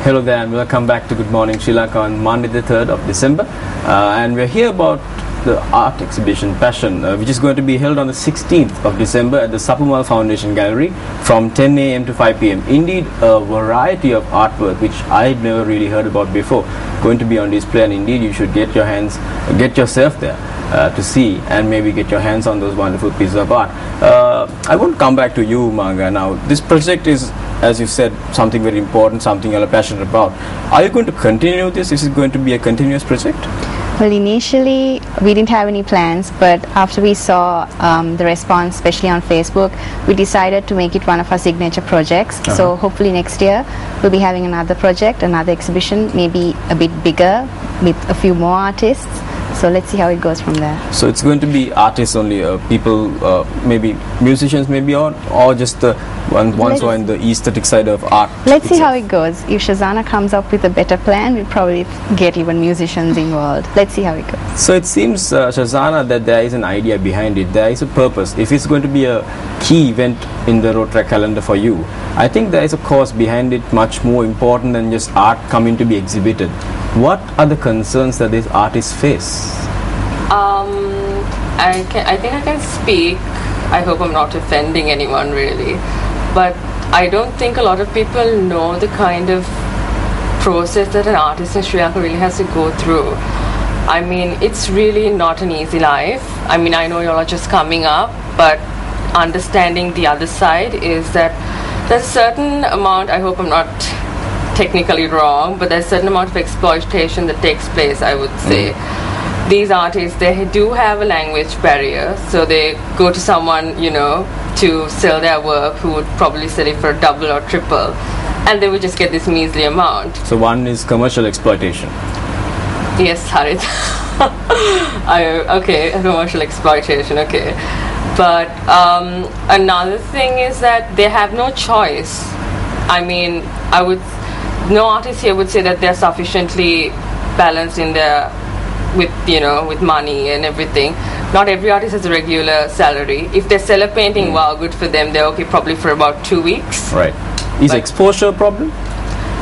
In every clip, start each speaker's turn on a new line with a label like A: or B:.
A: Hello there and welcome back to Good Morning Sri Lanka on Monday the 3rd of December, and we're here about the art exhibition Passion, which is going to be held on the 16th of December at the Sapumal Foundation Gallery from 10 a.m. to 5 p.m. Indeed, a variety of artwork which I'd never really heard about before going to be on display, and indeed you should get yourself there to see and maybe get your hands on those wonderful pieces of art. I want to come back to you, Manga. Now, this project is, as you said, something very important, something you're passionate about. Are you going to continue this? Is it going to be a continuous project?
B: Well, initially we didn't have any plans, but after we saw the response, especially on Facebook, we decided to make it one of our signature projects. So hopefully next year we'll be having another project, another exhibition, maybe a bit bigger with a few more artists. So let's see how it goes from there. So
A: it's going to be artists only, people, maybe musicians maybe, or just the ones who are in the aesthetic side of art?
B: Let's see how it goes. If Shazana comes up with a better plan, we'll probably get even musicians involved. Let's see how it goes.
A: So it seems, Shazana, that there is an idea behind it. There is a purpose. If it's going to be a key event in the road track calendar for you, I think there is a cause behind it much more important than just art coming to be exhibited. What are the concerns that these artists face?
C: I think I can speak. I hope I'm not offending anyone really, but I don't think a lot of people know the kind of process that an artist in Sri Lanka really has to go through. I mean, it's really not an easy life. I mean, I know you all are just coming up, but understanding the other side is that there's a certain amount, I hope I'm not technically wrong, but there's a certain amount of exploitation that takes place, I would say. These artists, they do have a language barrier, so they go to someone, you know, to sell their work who would probably sell it for a double or triple, and they would just get this measly amount.
A: So one is commercial exploitation.
C: Yes, Harit. Okay, commercial exploitation, okay. But another thing is that they have no choice. I mean, no artist here would say that they're sufficiently balanced in their with money and everything. Not every artist has a regular salary. If they sell a painting, wow, good for them. They're okay probably for about 2 weeks.
A: Right. Is exposure a problem?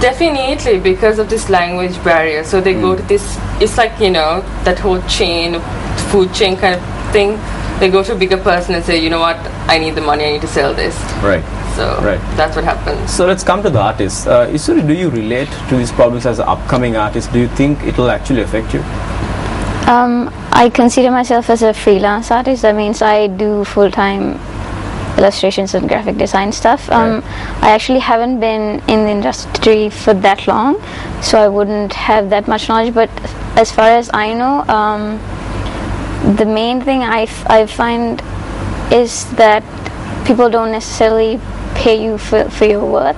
C: Definitely, because of this language barrier. So they go to this, it's like, you know, that whole chain, food chain kind of thing. They go to a bigger person and say, you know what, I need the money, I need to sell this.
A: Right.
C: So that's what happens.
A: So let's come to the artists. Isuri, do you relate to these problems as an upcoming artist? Do you think it will actually affect you?
D: I consider myself as a freelance artist. That means I do full-time illustrations and graphic design stuff. I actually haven't been in the industry for that long, so I wouldn't have that much knowledge. But as far as I know, the main thing I find is that people don't necessarily pay you for your worth.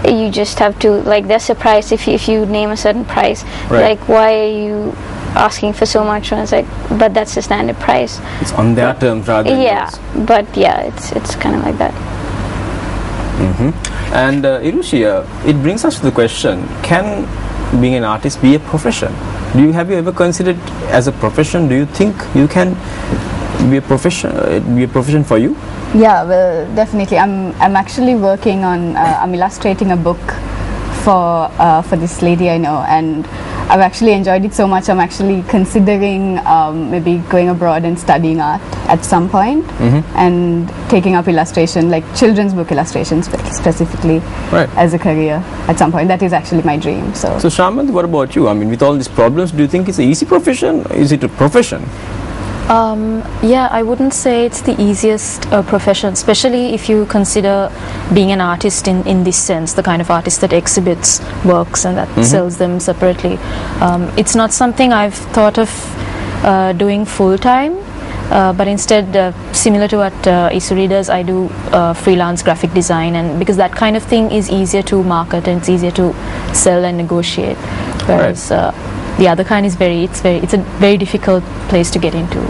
D: You just have to, like, they're surprised if you name a certain price. Like, why are you asking for so much? And it's like, but that's the standard price.
A: It's on their terms rather than yours.
D: But yeah, it's kind of like that.
A: And Irushi, it brings us to the question: can being an artist be a profession? Have you ever considered as a profession? Do you think you can be a profession for you?
B: Yeah, well, definitely. I'm actually working on. I'm illustrating a book for this lady I know, and I've actually enjoyed it so much. I'm actually considering maybe going abroad and studying art at some point, and taking up illustration, like children's book illustrations specifically, as a career at some point. That is actually my dream. So
A: Shamant, what about you? I mean, with all these problems, do you think it's an easy profession? Is it a profession?
E: Yeah, I wouldn't say it's the easiest profession, especially if you consider being an artist in this sense, the kind of artist that exhibits works and that sells them separately. It's not something I've thought of doing full-time, but instead, similar to what Isuri does, I do freelance graphic design, and because that kind of thing is easier to market and it's easier to sell and negotiate, whereas the other kind is it's a very difficult place to get into.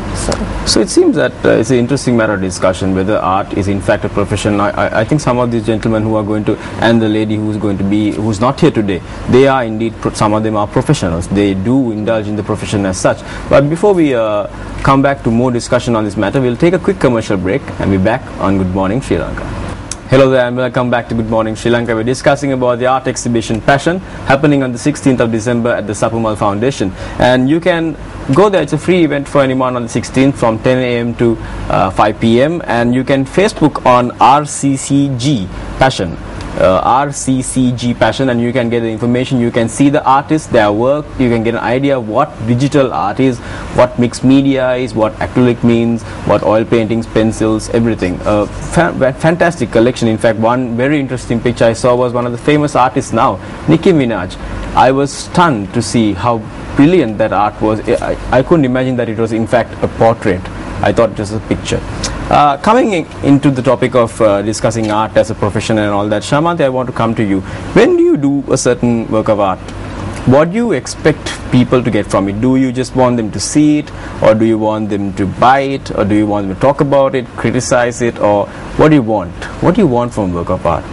A: So it seems that it's an interesting matter of discussion whether art is in fact a profession. I think some of these gentlemen who are going to, and the lady who's not here today, they are indeed, some of them are professionals. They do indulge in the profession as such. But before we come back to more discussion on this matter, we'll take a quick commercial break and be back on Good Morning Sri Lanka. Hello there and welcome back to Good Morning Sri Lanka. We're discussing about the art exhibition Passion happening on the 16th of December at the Sapumal Foundation. And you can go there. It's a free event for anyone on the 16th from 10 a.m. to 5 p.m. And you can Facebook on RCCG Passion. RCCG Passion, and you can get the information. You can see the artists, their work. You can get an idea of what digital art is, what mixed media is, what acrylic means, what oil paintings, pencils, everything. Fantastic collection. In fact, one very interesting picture I saw was one of the famous artists now, Nicki Minaj. I was stunned to see how brilliant that art was. I couldn't imagine that it was in fact a portrait. I thought it was a picture. Coming into the topic of discussing art as a profession and all that, Shamanti, I want to come to you. When do you do a certain work of art, what do you expect people to get from it? Do you just want them to see it, or do you want them to buy it, or do you want them to talk about it, criticize it, or what do you want? What do you want from work of art?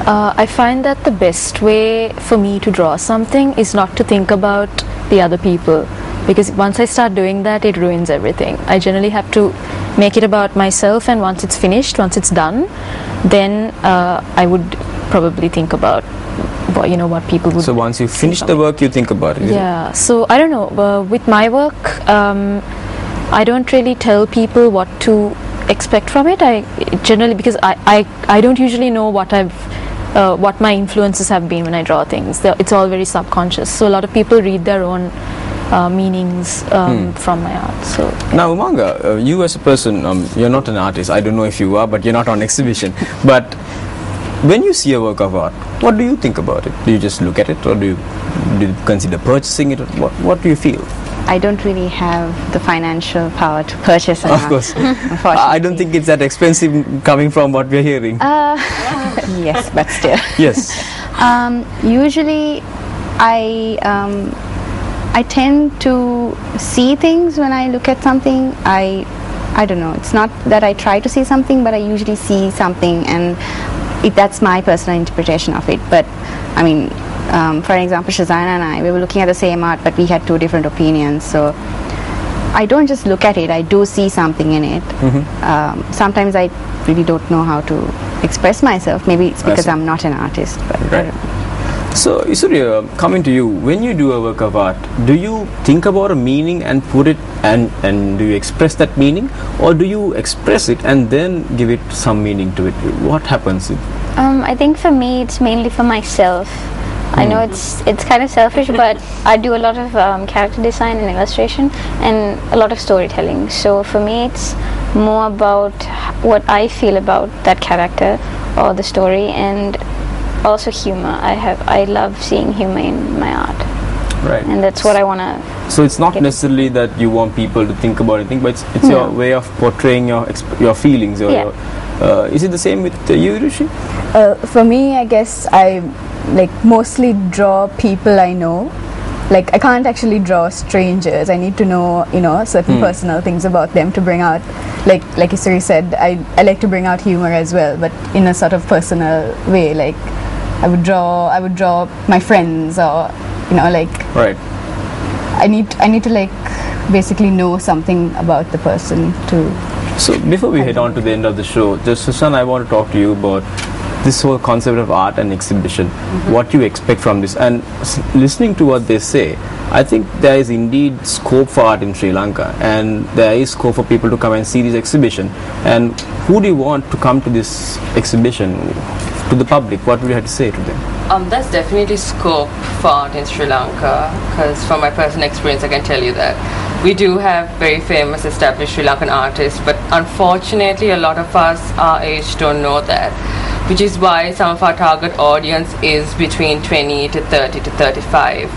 E: I find that the best way for me to draw something is not to think about the other people, because once I start doing that, it ruins everything. I generally have to make it about myself, and once it's finished, once it's done, then I would probably think about what people would.
A: So once you finish the work, you think about it.
E: Yeah. So I don't know. With my work, I don't really tell people what to expect from it. I generally, because I don't usually know what my influences have been when I draw things. It's all very subconscious. So a lot of people read their own meanings from my art. So
A: now, Umanga, you as a person, you're not an artist. I don't know if you are, but you're not on exhibition. But when you see a work of art, what do you think about it? Do you just look at it, or do you consider purchasing it? What do you feel?
B: I don't really have the financial power to purchase an art.
A: Of course.
B: Unfortunately.
A: I don't think it's that expensive coming from what we're hearing.
B: Yes, but still.
A: Yes.
B: Usually, I tend to see things when I look at something. I don't know. It's not that I try to see something, but I usually see something, and that's my personal interpretation of it. But I mean, for example, Shazana and we were looking at the same art, but we had two different opinions. So I don't just look at it. I do see something in it. Sometimes I really don't know how to express myself. Maybe it's because I'm not an artist. But I don't know.
A: So, Isurya, coming to you, when you do a work of art, do you think about a meaning and put it, and do you express that meaning, or do you express it and then give it some meaning to it? What happens?
D: I think for me, it's mainly for myself. I know it's kind of selfish, but I do a lot of character design and illustration and a lot of storytelling. So for me, it's more about what I feel about that character or the story, and also humor. I love seeing humor in my art.
A: Right.
D: And that's what I want to.
A: So it's not necessarily that you want people to think about anything, but it's your way of portraying your feelings. Is it the same with you, Rishi?
B: For me, I guess I mostly draw people I know. Like, I can't actually draw strangers. I need to know, certain personal things about them to bring out, like Isuri said, I like to bring out humor as well, but in a sort of personal way. Like, I would draw my friends, or
A: Right.
B: I need to basically know something about the person to.
A: So before we head on to the end of the show, just Susan, I want to talk to you about this whole concept of art and exhibition, what you expect from this, and listening to what they say, I think there is indeed scope for art in Sri Lanka, and there is scope for people to come and see this exhibition. And who do you want to come to this exhibition, to the public? What would you have to say to them?
C: There's definitely scope for art in Sri Lanka, because from my personal experience I can tell you that we do have very famous established Sri Lankan artists, but unfortunately a lot of us our age don't know that, which is why some of our target audience is between 20 to 30 to 35,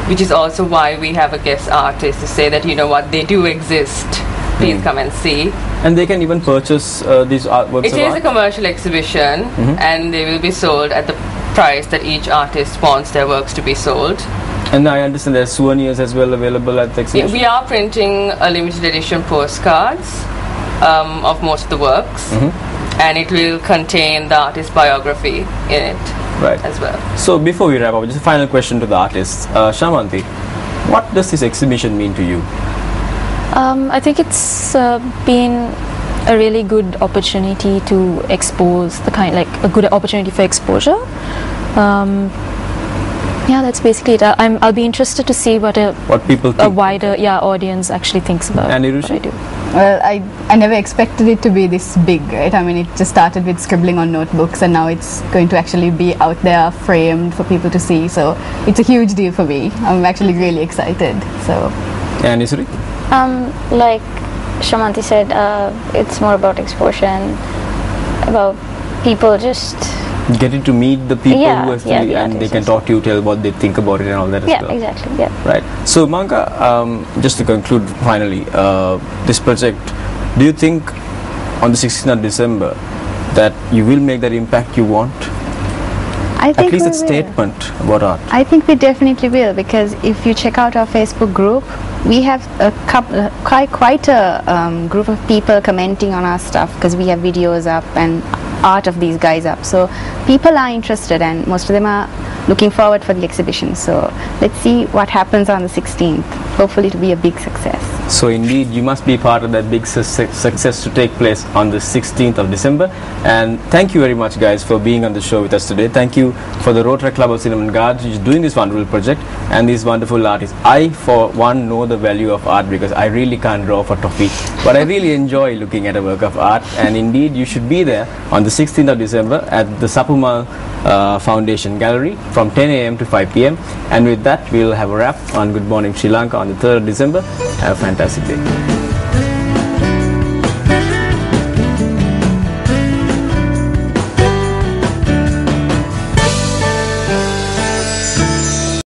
C: which is also why we have a guest artist to say that, they do exist, please come and see.
A: And they can even purchase these artworks.
C: It is a commercial exhibition, and they will be sold at the price that each artist wants their works to be sold.
A: And I understand there are souvenirs as well available at the exhibition.
C: We are printing a limited edition postcards of most of the works, and it will contain the artist's biography in it as well.
A: So before we wrap up, just a final question to the artists. Shamanti, what does this exhibition mean to you?
E: I think it's been a really good opportunity to expose the kind, like a good opportunity for exposure. Yeah, that's basically it. I'll be interested to see what
A: people think.
E: A wider audience actually thinks about
A: And
E: what I do.
B: Well, I never expected it to be this big, right? I mean, it just started with scribbling on notebooks, and now it's going to actually be out there, framed for people to see. So it's a huge deal for me. I'm actually really excited. So.
A: And Isuri?
D: Like Shamanti said, it's more about exposure and about people just
A: getting to meet the people who actually,
D: the
A: and they can talk to you, tell what they think about it and all that as well.
D: Yeah, exactly. Yeah.
A: Right. So Manka, just to conclude finally, this project, do you think on the 16th of December that you will make that impact you want?
F: I think
A: at least
F: we
A: a
F: will.
A: statement about art.
F: I think we definitely will, because if you check out our Facebook group, we have a couple, quite a group of people commenting on our stuff, because we have videos up and art of these guys up. So people are interested, and most of them are looking forward for the exhibition. So let's see what happens on the 16th. Hopefully it will be a big success.
A: So indeed, you must be part of that big success to take place on the 16th of December. And thank you very much, guys, for being on the show with us today. Thank you for the Rotary Club of Cinnamon Guards, which is doing this wonderful project, and these wonderful artists. I, for one, know the value of art because I really can't draw for toffee, but I really enjoy looking at a work of art. And indeed, you should be there on the 16th of December at the Sapumal Foundation Gallery from 10 a.m. to 5 p.m. And with that, we'll have a wrap on Good Morning Sri Lanka on the 3rd of December. Have a fantastic day.